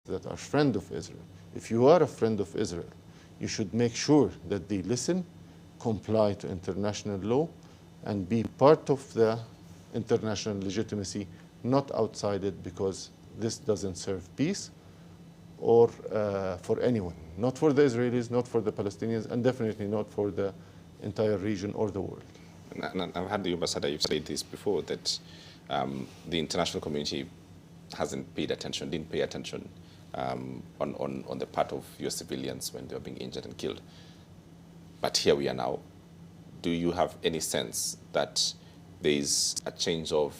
that are friends of Israel. If you are a friend of Israel, you should make sure that they listen, comply to international law, and be part of the international legitimacy, not outside it, because this doesn't serve peace or for anyone, not for the Israelis, not for the Palestinians, and definitely not for the entire region or the world. And I've had the ambassador, you've said this before, that the international community didn't pay attention on the part of your civilians when they were being injured and killed. But here we are now. Do you have any sense that there is a change of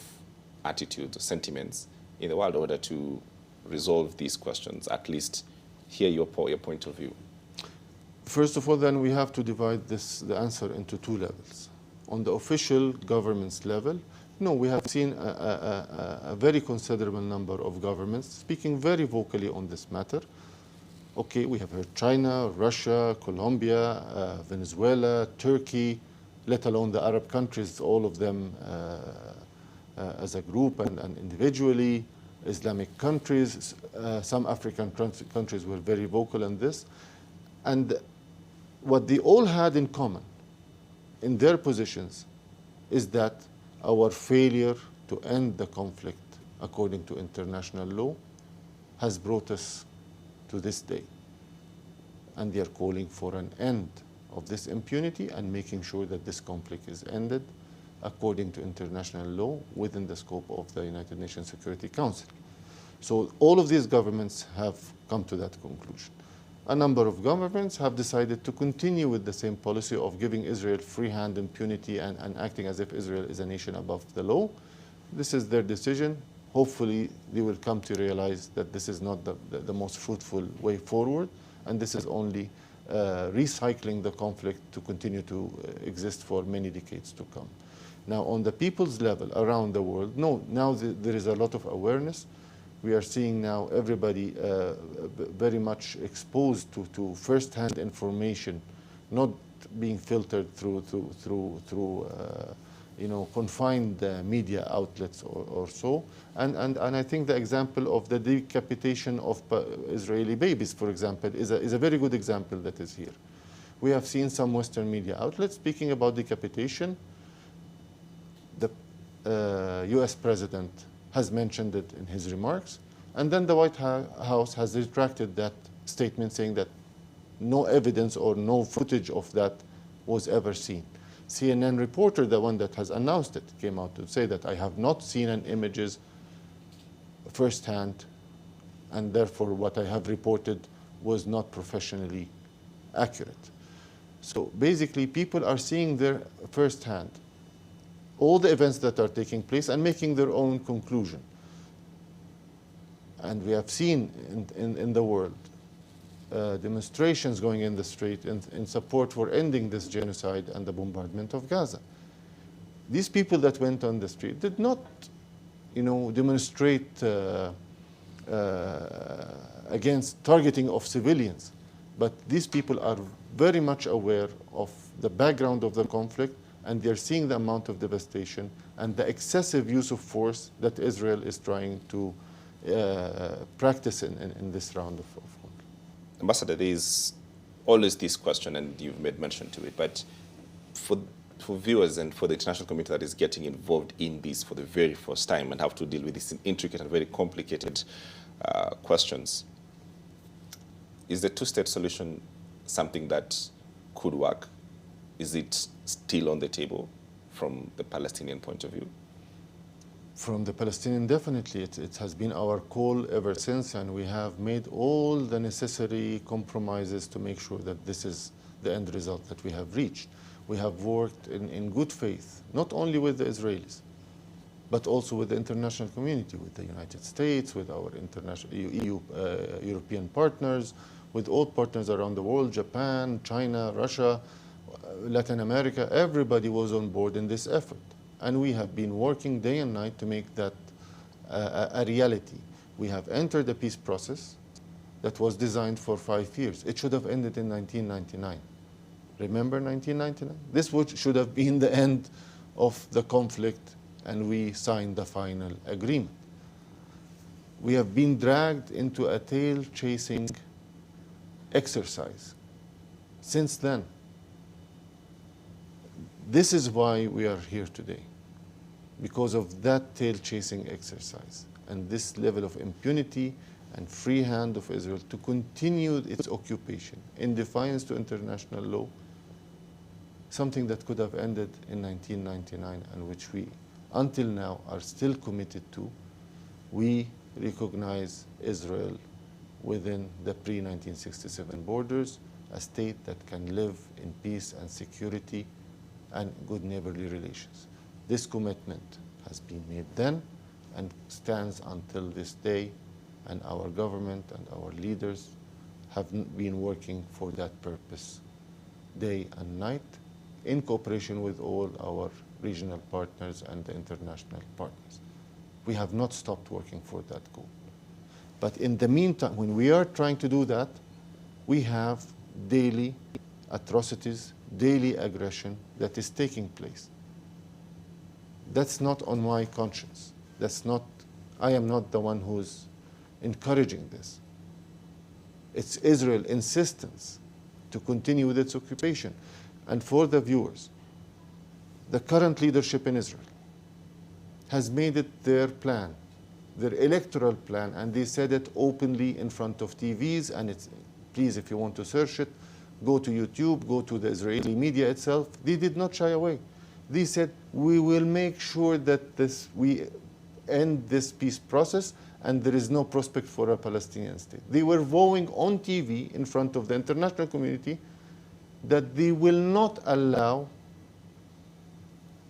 attitude or sentiments in the world in order to resolve these questions, at least hear your point of view? First of all, then we have to divide the answer into two levels. On the official government's level, no, we have seen a very considerable number of governments speaking very vocally on this matter. Okay, we have heard China, Russia, Colombia, Venezuela, Turkey, let alone the Arab countries, all of them as a group and individually, Islamic countries, some African countries were very vocal on this. And what they all had in common in their positions is that our failure to end the conflict according to international law has brought us to this day. And they are calling for an end of this impunity and making sure that this conflict is ended according to international law within the scope of the United Nations Security Council. So all of these governments have come to that conclusion. A number of governments have decided to continue with the same policy of giving Israel free hand impunity and acting as if Israel is a nation above the law. This is their decision. Hopefully, they will come to realize that this is not the most fruitful way forward, and this is only recycling the conflict to continue to exist for many decades to come. Now, on the people's level around the world, no, now there is a lot of awareness. We are seeing now everybody very much exposed to first-hand information, not being filtered through confined media outlets or so. And I think the example of the decapitation of Israeli babies, for example, is a very good example that is here. We have seen some Western media outlets speaking about decapitation. The US president has mentioned it in his remarks, and then the White House has retracted that statement, saying that no evidence or no footage of that was ever seen. CNN reporter, the one that has announced it, came out to say that I have not seen any images firsthand, and therefore what I have reported was not professionally accurate. So basically, people are seeing there firsthand all the events that are taking place and making their own conclusion. And we have seen in the world demonstrations going in the street in support for ending this genocide and the bombardment of Gaza. These people that went on the street did not, demonstrate against targeting of civilians, but these people are very much aware of the background of the conflict, and they're seeing the amount of devastation and the excessive use of force that Israel is trying to practice in this round of conflict. Ambassador, there is always this question, and you've made mention to it, but for viewers and for the international community that is getting involved in this for the very first time and have to deal with these intricate and very complicated questions, is the two-state solution something that could work? Is it still on the table from the Palestinian point of view? From the Palestinian, definitely. It has been our call ever since, and we have made all the necessary compromises to make sure that this is the end result that we have reached. We have worked in good faith, not only with the Israelis, but also with the international community, with the United States, with our international European partners, with all partners around the world, Japan, China, Russia, Latin America. Everybody was on board in this effort. And we have been working day and night to make that a reality. We have entered a peace process that was designed for 5 years. It should have ended in 1999. Remember 1999? This should have been the end of the conflict, and we signed the final agreement. We have been dragged into a tail-chasing exercise since then. This is why we are here today, because of that tail-chasing exercise and this level of impunity and free hand of Israel to continue its occupation in defiance to international law, something that could have ended in 1999 and which we, until now, are still committed to. We recognize Israel within the pre-1967 borders, a state that can live in peace and security and good neighborly relations. This commitment has been made then and stands until this day, and our government and our leaders have been working for that purpose day and night in cooperation with all our regional partners and the international partners. We have not stopped working for that goal. But in the meantime, when we are trying to do that, we have daily atrocities, daily aggression that is taking place. That's not on my conscience. I am not the one who's encouraging this. It's Israel's insistence to continue with its occupation. And for the viewers, the current leadership in Israel has made it their plan, their electoral plan, and they said it openly in front of TVs, and it's, please, if you want to search it, go to YouTube, go to the Israeli media itself. They did not shy away. They said, we will make sure that we end this peace process and there is no prospect for a Palestinian state. They were vowing on TV in front of the international community that they will not allow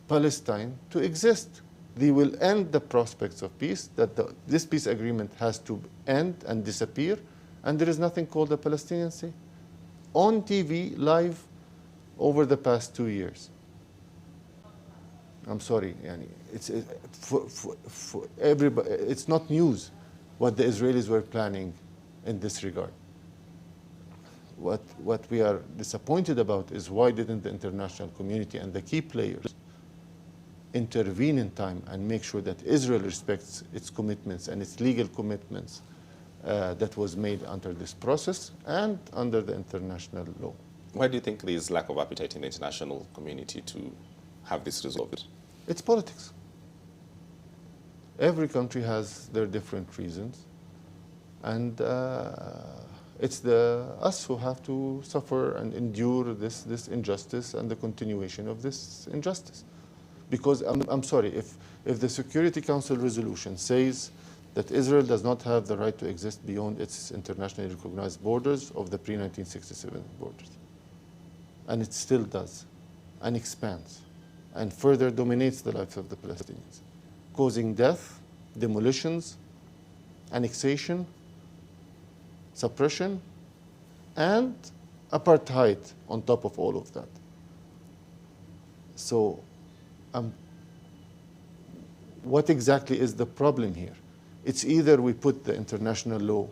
Palestine to exist. They will end the prospects of peace, that this peace agreement has to end and disappear, and there is nothing called a Palestinian state. On TV, live, over the past 2 years. I'm sorry, yani, for everybody, it's not news what the Israelis were planning in this regard. What we are disappointed about is why didn't the international community and the key players intervene in time and make sure that Israel respects its commitments and its legal commitments that was made under this process and under the international law. Why do you think there is lack of appetite in the international community to have this resolved? It's politics. Every country has their different reasons, and it's us who have to suffer and endure this injustice and the continuation of this injustice. Because I'm sorry, if the Security Council resolution says that Israel does not have the right to exist beyond its internationally recognized borders of the pre-1967 borders, and it still does, and expands, and further dominates the lives of the Palestinians, causing death, demolitions, annexation, suppression, and apartheid on top of all of that. So, what exactly is the problem here? It's either we put the international law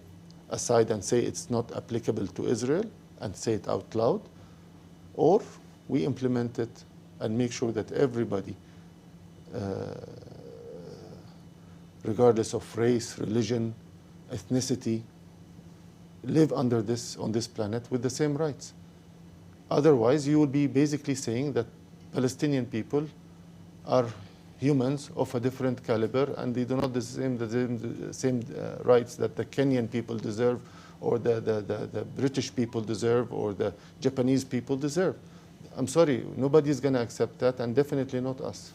aside and say it's not applicable to Israel and say it out loud, or we implement it and make sure that everybody, regardless of race, religion, ethnicity, live on this planet with the same rights. Otherwise, you will be basically saying that Palestinian people are humans of a different caliber, and they do not deserve the same rights that the Kenyan people deserve, or the British people deserve, or the Japanese people deserve. I'm sorry, nobody's going to accept that, and definitely not us.